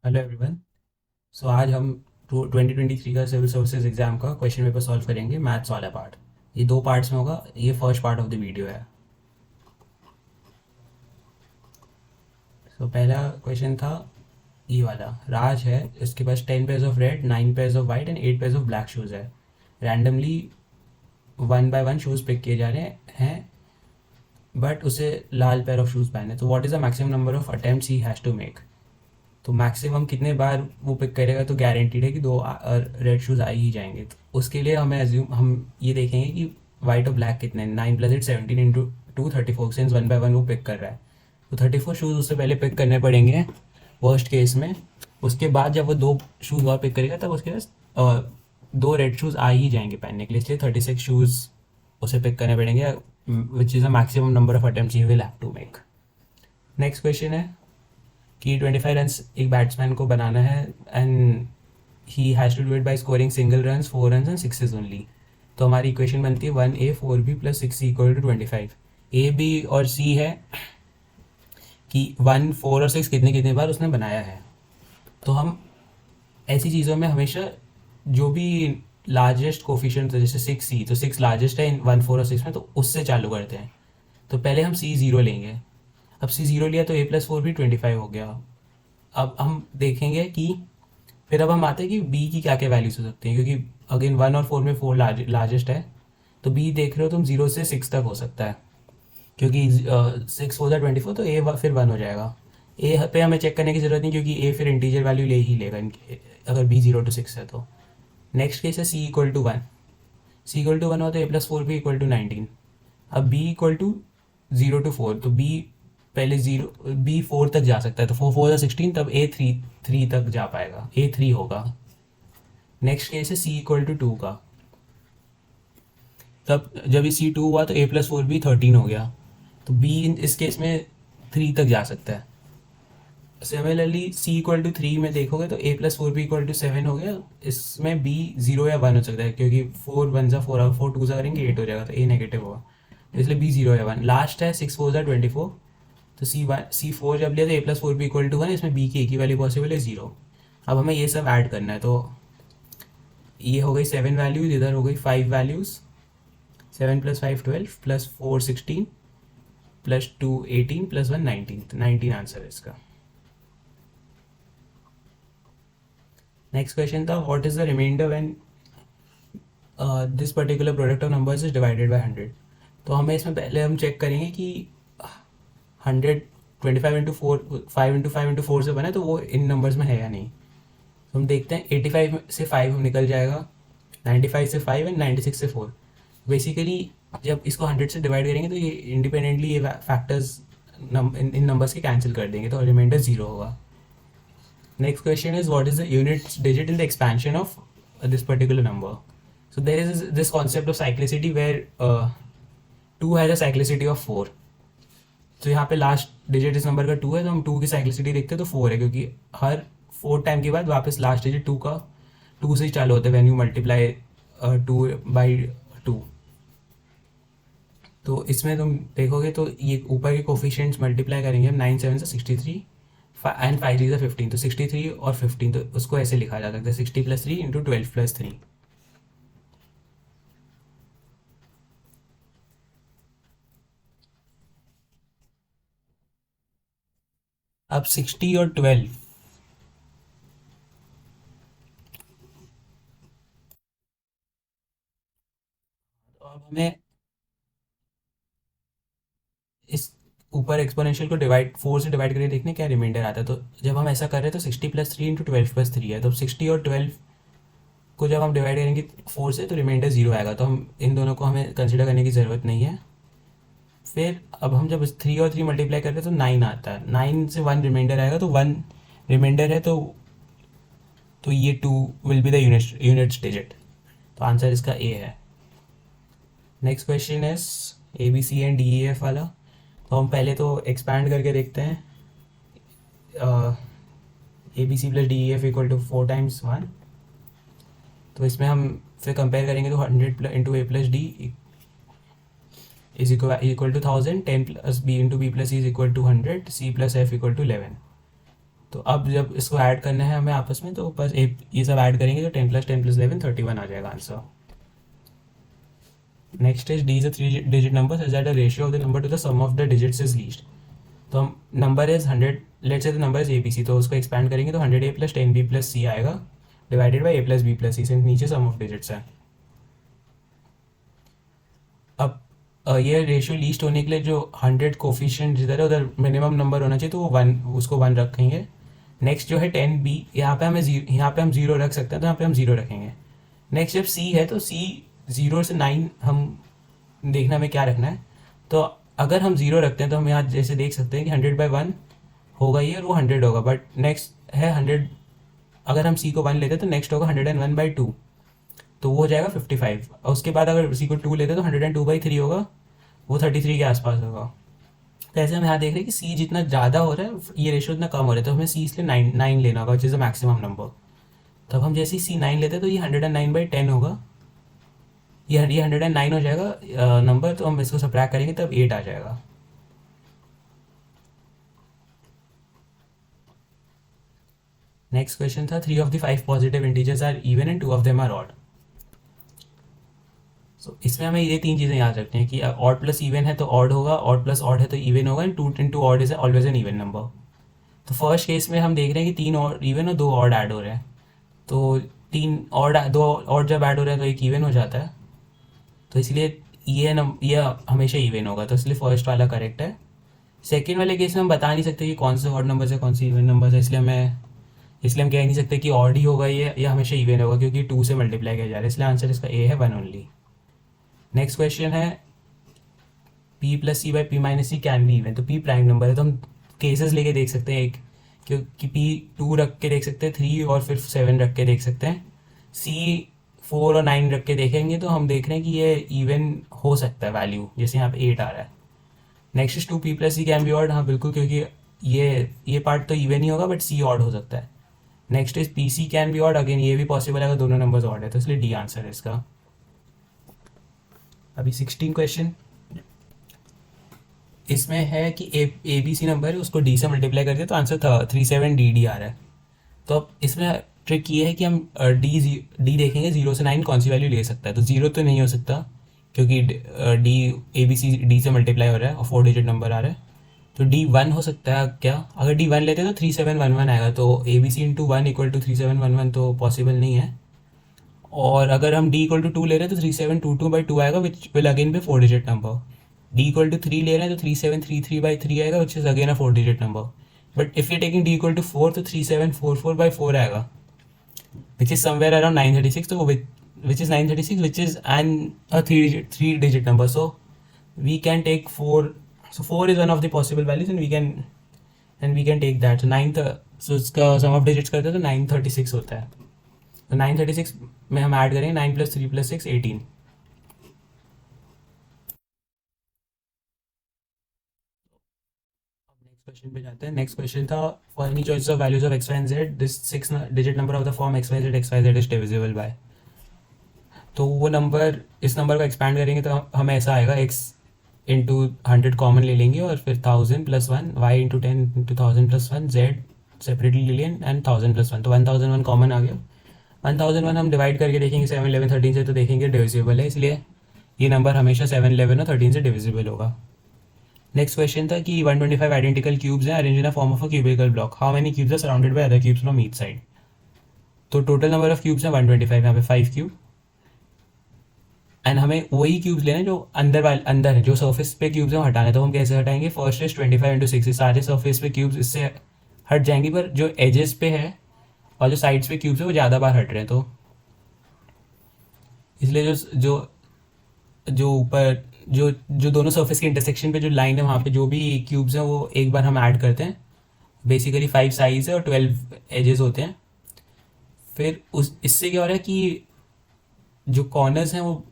Hello everyone. सो आज हम 2023 का सिविल सर्विसेज एग्जाम का क्वेश्चन पेपर सॉल्व करेंगे, मैथ्स वाला पार्ट। ये दो पार्ट्स में होगा, ये first part of the video है। पहला क्वेश्चन था ये वाला। राज है, इसके पास 10 pairs of red, 9 pairs of white and 8 pairs of black shoes है। Randomly one by one shoes pick किए जा रहे हैं, बट उसे लाल पेयर ऑफ शूज़ पहने। तो what is the maximum number of attempts he has to make. तो maximum कितने बार वो पिक करेगा, तो गारंटीड है कि दो रेड शूज़ आ ही जाएंगे। तो उसके लिए हमें एज्यूम हम ये देखेंगे कि वाइट और ब्लैक कितने हैं। 9 + 8 17 into 2 34, since one by one वो पिक कर रहा है। तो 34 शूज़ उससे पहले पिक करने पड़ेंगे वर्स्ट केस में। उसके बाद जब वो दो शूज़ और पिक करेगा तब उसके पास दो रेड शूज़ आ ही जाएंगे पहनने के लिए, इसलिए 36 शूज़ उसे पिक करने पड़ेंगे, which is a maximum number of attempts you will have to make. Next question है कि 25 रन्स एक बैट्समैन को बनाना है and he has to do it by scoring single runs, 4 runs and sixes only. तो हमारी इक्वेशन बनती है 1A 4B + 6C = 25। A B और सी है कि 1 4 और 6 कितने कितने बार उसने बनाया है। तो हम ऐसी चीज़ों में हमेशा जो भी लार्जेस्ट कोफिशिएंट है, जैसे 6C, तो 6 लार्जेस्ट है इन 1 4 और 6 में, तो उससे चालू करते हैं। तो पहले हम C0 लेंगे। अब C0 लिया तो A + 4 भी 25 हो गया। अब हम देखेंगे कि फिर अब हम आते हैं कि बी की क्या क्या वैल्यूज हो सकती हैं, क्योंकि अगेन 1 और 4 में 4 लार्जेस्ट है। तो बी देख रहे हो तुम 0 से 6 तक हो सकता है, क्योंकि 6 हो जाए 24, तो ए फिर 1 हो जाएगा। ए पे हमें चेक करने की ज़रूरत नहीं, क्योंकि ए फिर इंटीजर वैल्यू ले ही लेगा अगर बी 0 to 6 है तो। नेक्स्ट केस है C = 1। C = 1 हो तो A + 4 भी =19। अब B = 0 to 4, तो बी पहले जीरो बी 4 तक जा सकता है, तो 4 4 16, तब ए थ्री तक जा पाएगा, A3 होगा। नेक्स्ट केस है C = 2 का। तब जब ये C2 हुआ तो A + 4 भी 13 हो गया, तो बी इस केस में 3 तक जा सकता है। सिमिलरली C = 3 में देखोगे तो A + 4 भी =7 हो गया। इसमें बी 0 या 1 हो सकता है, क्योंकि 4 1 सा 4 4 2 सा करेंगे 8 हो जाएगा, तो ए नेगेटिव होगा। इसलिए बी 0 या 1। लास्ट है 6 4 24, तो C4 जब लिया तो A + 4 भी =1, इसमें बी की एक ही वैल्यू पॉसिबल है, 0। अब हमें ये सब ऐड करना है, तो ये हो गई 7 वैल्यूज, इधर हो गई 5 वैल्यूज। 7 + 5 12 + 4 16 + 2 18 + 1 19, तो 19 आंसर है इसका। नेक्स्ट क्वेश्चन था what is the reminder when this particular product of numbers is divided by 100। तो हमें इसमें पहले हम चेक करेंगे कि 100 25 × 4 5 × 5 × 4 से बना है, तो वो इन नंबर्स में है या नहीं। तो हम देखते हैं 85 से 5 निकल जाएगा, 95 से 5 एंड 96 से 4। बेसिकली जब इसको 100 से डिवाइड करेंगे तो ये इंडिपेंडेंटली ये फैक्टर्स इन नंबर्स के कैंसिल कर देंगे, तो रिमाइंडर 0 होगा। Next question is what is the unit digit in the expansion of this particular number. So there is this concept of cyclicity where 2 has a cyclicity of 4। तो यहाँ पे last digit इस number का 2 है, तो हम 2 की साइक्लिसिटी देखते हैं तो 4 है, क्योंकि हर 4 टाइम के बाद वापस लास्ट डिजिट 2 का 2 से ही चालू होता है व्हेन यू मल्टीप्लाई 2/2। तो इसमें तुम देखोगे तो ये ऊपर के कोफिशिएंट्स मल्टीप्लाई करेंगे हम, 9 7 से 63 एंड 5 3 से 15, तो 63 और 15, तो उसको ऐसे लिखा जा सकता है 60 + 3 × 12 + 3। अब 60 और 12, तो अब हमें इस ऊपर एक्सपोनेंशियल को डिवाइड 4 से डिवाइड करके देखने क्या रिमाइंडर आता है। तो जब हम ऐसा कर रहे हैं तो 60 + 3 × 12 + 3 है, तो 60 और 12 को जब हम डिवाइड करेंगे 4 से तो रिमाइंडर 0 आएगा, तो हम इन दोनों को हमें कंसिडर करने की ज़रूरत नहीं है। फिर अब हम जब 3 और 3 मल्टीप्लाई करते हैं तो 9 आता है, 9 से 1 रिमाइंडर आएगा, तो 1 रिमाइंडर है, तो ये 2 will be the units digit. तो आंसर इसका ए है। Next question is ABCD EF वाला। तो हम पहले तो एक्सपैंड करके देखते हैं। ABC + DEF = 4 × 1। तो इसमें हम फिर कंपेयर करेंगे तो 100 × A + D is equal to 1000, 10 + B × B + C = 100, C + F = 11। तो अब जब इसको ऐड करना है हमें आपस में, तो बस एक ये सब ऐड करेंगे तो 10 + 10 + 11 31 आ जाएगा answer. Next is D is a 3 digit number such that the ratio of the number to the sum of the digits is least. तो हम number is 100, let's say number is A B C, तो उसको expand करेंगे तो 100a + 10b + c आएगा divided by a + b + c, से नीचे सम of digits है. अब ये रेशियो लीस्ट होने के लिए जो 100 कोफिशिएंट जिधर है उधर मिनिमम नंबर होना चाहिए, तो वो 1, उसको 1 रखेंगे. नेक्स्ट जो है 10b, यहाँ पे हमें यहाँ पे हम 0 रख सकते हैं, तो यहाँ पे हम 0 रखेंगे. नेक्स्ट जब c है तो c 0 से 9 हम देखना हमें क्या रखना है. तो अगर हम 0 रखते हैं तो हम यहाँ जैसे देख सकते हैं कि 100/1 होगा ये, और वो 100 होगा. बट नेक्स्ट है 100, अगर हम c को 1 लेते हैं तो नेक्स्ट होगा 101/2, तो वो हो जाएगा 55. और उसके बाद अगर c को 2 लेते हैं तो 102/3 होगा, वो 33 के आसपास होगा. तो ऐसे हम यहाँ देख रहे हैं कि c जितना ज़्यादा हो रहा है ये रेशियो उतना कम हो रहा है, तो हमें c इसलिए 9 लेना होगा, which is the maximum number. तब हम जैसे ही c 9 लेते हैं तो ये 109/10 होगा, ये 109 हो जाएगा नंबर. तो हम इसको सब्ट्रैक्ट करेंगे तब 8 आ जाएगा. नेक्स्ट क्वेश्चन था 3 of the 5 positive integers are even and 2 of them are odd. So इसमें हमें ये 3 चीज़ें याद रखनी है कि ऑड प्लस इवन है तो ऑड होगा, ऑड प्लस ऑड है तो इवन होगा, and 2 into odd is always an even number. तो फर्स्ट केस में हम देख रहे हैं कि 3 और इवन और 2 ऑड ऐड हो रहे हैं. तो 3 ऑड, 2 ऑड जब ऐड हो रहा है तो एक इवन हो जाता है. तो इसलिए ये हमेशा इवन होगा, तो इसलिए फर्स्ट वाला करेक्ट है. सेकेंड वाले केस में हम बता नहीं सकते कि कौन से ऑड नंबर है कौन से इवन नंबर है, इसलिए हम कह नहीं सकते कि ऑड ही होगा ये या हमेशा इवन होगा, क्योंकि 2 से मल्टीप्लाई किया जा रहा है. इसलिए आंसर इसका ए है, 1 ओनली. नेक्स्ट क्वेश्चन है p + c / p - c can be even. तो p प्राइम नंबर है, तो हम केसेस लेके देख सकते हैं एक, क्योंकि p 2 रख के देख सकते हैं, 3 और फिर 7 रख के देख सकते हैं. c 4 और 9 रख के देखेंगे तो हम देख रहे हैं कि ये इवन हो सकता है वैल्यू, जैसे यहाँ पे 8 आ रहा है. Next is 2p + c can be odd. हाँ बिल्कुल, क्योंकि ये पार्ट तो इवन ही होगा बट c ऑड हो सकता है. Next is pc can be odd. Again ये भी पॉसिबल है अगर दोनों नंबर्स ऑड है, तो इसलिए डी आंसर है इसका. अभी 16 क्वेश्चन. इसमें है कि ए बी सी नंबर है, उसको डी से मल्टीप्लाई करते हैं तो आंसर 37DD आ रहा है. तो अब इसमें ट्रिक ये है कि हम डी देखेंगे 0 से 9 कौन सी वैल्यू ले सकता है. तो 0 तो नहीं हो सकता क्योंकि डी ABC डी से मल्टीप्लाई हो रहा है और 4 डिजिट नंबर आ रहा है. तो डी 1 हो सकता है क्या? अगर डी 1 लेते हैं तो 3711 आएगा, तो ABC × 1 = 3711 तो पॉसिबल नहीं है. और अगर हम d = 2 ले रहे हैं तो 3722/2 आएगा, which will again be 4 digit number. d = 3 ले रहे हैं तो 3733/3 आएगा, which is again a 4 digit number. But if you taking d = 4 तो 3744/4 आएगा, विच इज़ समवेयर अराउंड 936. तो which is 936, which is a 3 digit number. So we can take 4. So 4 is one of the possible values, and we can take that. So 9, so इसका sum of digits करते हैं तो 936 होता है. तो 936 में हम ऐड करेंगे 9 + 3 + 6 18. नेक्स्ट क्वेश्चन पे जाते हैं. नेक्स्ट क्वेश्चन था for any choice of values of x, y and z this 6 digit number of the form x, y, z is divisible by. तो वो नंबर, इस नंबर को एक्सपैंड करेंगे तो हमें ऐसा आएगा, x × 100 कॉमन ले लेंगे और फिर 1000 + 1, y × 10 × 1000 + 1, z सेपरेटली ले लें एंड 1000 + 1. तो 1001 कॉमन आ गया. 1001 हम डिवाइड करके देखेंगे 7, 11, 13 से, तो देखेंगे डिविजिबल है, इसलिए ये नंबर हमेशा 7, 11 और 13 से डिविजिबल होगा. नेक्स्ट क्वेश्चन था कि 125 आइडेंटिकल क्यूब्स हैं arrange in a form of a cubical block. How many cubes are surrounded by other cubes from each side. तो टोटल नंबर ऑफ क्यूब्स हैं 125, यहाँ पे 5 क्यूब. एंड हमें वही क्यूब्स लेना है जो अंदर है, जो सर्फेस पे क्यूब्स हैं वो हटाना है. तो हम कैसे हटाएंगे? First is 25 × 6. सारे सर्फेस पे क्यूब्स इससे हट जाएंगे, पर जो एजेस पे है और जो साइड्स पे क्यूब्स है वो ज़्यादा बार हट रहे हैं. तो इसलिए जो जो ऊपर जो दोनों सर्फेस के इंटरसेक्शन पे जो लाइन है वहाँ पे जो भी क्यूब्स हैं वो एक बार हम ऐड करते हैं. बेसिकली 5 साइड्स है और 12 एजेस होते हैं. फिर इससे क्या हो रहा है कि जो कॉर्नर्स हैं वो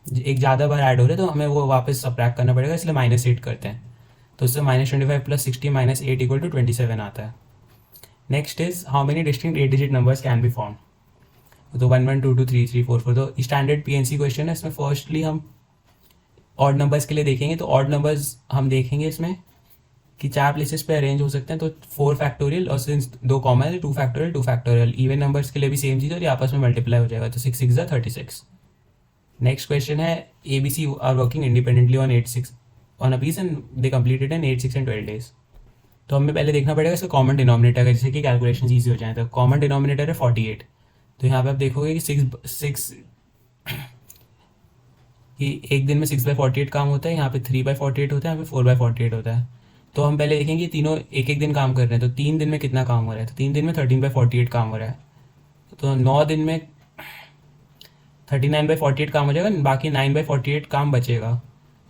एक ज़्यादा बार ऐड हो रहे हैं, तो हमें वो वापस सब्ट्रैक्ट करना पड़ेगा, इसलिए -8 करते हैं. तो उससे -25 + 60 - 8 = 27 आता है. Next is how many distinct 8 digit numbers can be form. तो 1 1 2 2 3 3 4 4. तो स्टैंडर्ड PNC क्वेश्चन है. इसमें फर्स्टली हम ऑड नंबर्स के लिए देखेंगे. तो ऑड नंबर्स हम देखेंगे इसमें कि 4 प्लेसेस पे अरेंज हो सकते हैं, तो 4 फैक्टोरियल और सिंस 2 कॉमन है 2 फैक्टोरियल 2 फैक्टोरियल, इवन नंबर्स के लिए भी सेम चीज़ और ये आपस में मल्टीप्लाई हो जाएगा, तो 6 6 36। नेक्स्ट क्वेश्चन है A B C are working independently on 8 6 on a piece and they completed in 8 6 and 12 days. तो हमें पहले देखना पड़ेगा इसका कॉमन डिनोमिनेटर का, जिससे कि कैलकुलेशन ईजी हो जाए। तो कॉमन डिनोमिनेटर है 48, तो यहाँ पे आप देखोगे कि सिक्स कि एक दिन में 6/48 काम होता है, यहाँ पे 3/48 होता है, यहाँ पे 4/48 होता है। तो हम पहले देखेंगे तीनों एक एक दिन काम कर रहे हैं, तो 3 दिन में कितना काम हो रहा है, तो 3 दिन में 13/48 काम हो रहा है। तो 9 दिन में 39/48 काम हो जाएगा, बाकी 9/48 काम बचेगा।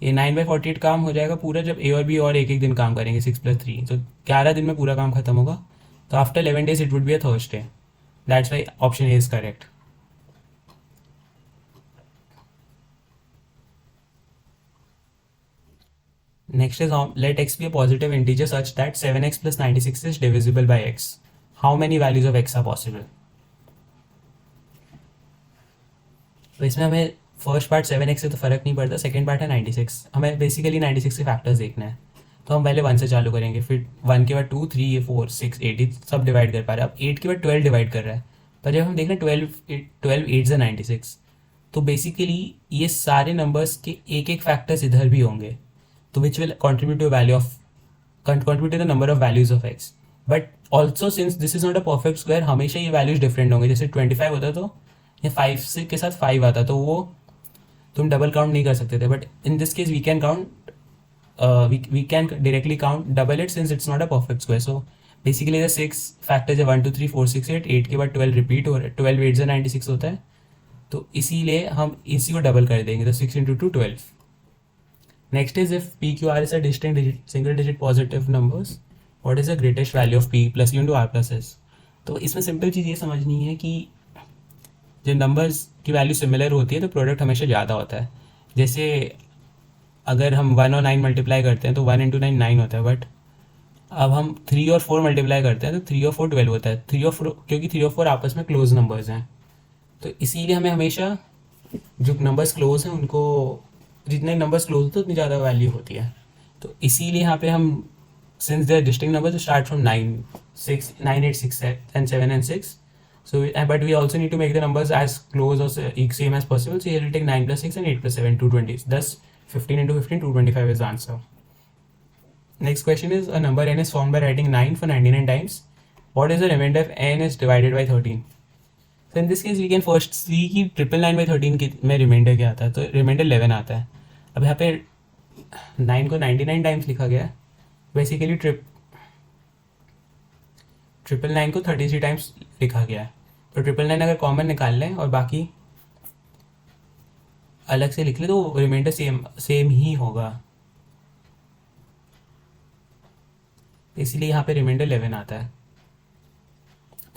ये 9/48 काम हो जाएगा पूरा जब ए और बी और एक एक दिन काम करेंगे 6 + 3, तो 11 दिन में पूरा काम खत्म होगा। तो after 11 days it would be a Thursday, that's why option A is correct. Next is let x be a positive integer such that 7x plus 96 is divisible by x. How many values of x are possible? तो इसमें हमें first part 7x से तो फ़र्क नहीं पड़ता, second part है 96, हमें बेसिकली 96 के फैक्टर्स देखना है। तो हम पहले 1 से चालू करेंगे, फिर 1 के बाद 2 3 4 6 8 सब डिवाइड कर पा रहे हैं। अब 8 के बाद 12 डिवाइड कर रहा है, पर जब हम देख रहे हैं 12 8 से 96, तो बेसिकली ये सारे नंबर्स के एक एक फैक्टर्स इधर भी होंगे, तो which will contribute to a value of contribute to the number of values of x. But also since this is not a perfect square, हमेशा ये वैल्यूज डिफरेंट होंगे। जैसे 25 होता तो ये 5 से के साथ 5 आता, तो वो तुम डबल काउंट नहीं कर सकते थे, but in this case we can count we can directly count double it since it's not a perfect square. So basically the 6 factors है 1 2 3 4 6 8, 8 के बाद 12 रिपीट हो रहा है, 12 8 से 96 होता है, तो इसीलिए हम इसी को डबल कर देंगे, तो 6 × 2 12। Next is if p q r is a distinct single digit positive numbers, what is the greatest value of p plus q into r plus s? तो इसमें सिंपल चीज़ ये समझनी है कि जब नंबर्स की वैल्यू सिमिलर होती है तो प्रोडक्ट हमेशा ज़्यादा होता है। जैसे अगर हम 1 और 9 मल्टीप्लाई करते हैं तो 1 × 9 9 होता है, बट अब हम 3 और 4 मल्टीप्लाई करते हैं तो 3 और 4 12 होता है। 3 और 4 क्योंकि 3 और 4 आपस में क्लोज नंबर्स हैं, तो इसीलिए हमें हमेशा जो नंबर्स क्लोज हैं उनको, जितने नंबर्स क्लोज होते हैं उतनी ज़्यादा वैल्यू होती है। तो इसीलिए यहाँ पे हम since they are distinct numbers start from 9 6 9 8 6 and 7 and 6, so but we also need to make the numbers as close or same as possible, so here we'll take 9 + 6 and 8 + 7 220, thus 15 × 15 225 is the answer. Next question is a number n is formed by writing 9 for 99 times. What is the remainder if n is divided by 13? So in this case we can first see कि 999/13 में reminder क्या आता है, तो reminder 11 आता है। अब यहाँ पे 9 को 99 टाइम्स लिखा गया है, बेसिकली 999 को 33 टाइम्स लिखा गया है, तो 999 अगर कॉमन निकाल लें और बाकी अलग से लिख ले तो रिमाइंडर सेम ही होगा, इसलिए यहाँ पे रिमाइंडर 11 आता है।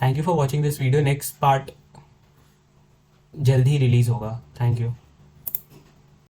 Thank you for watching this video. Next part जल्द ही रिलीज़ होगा। Thank you.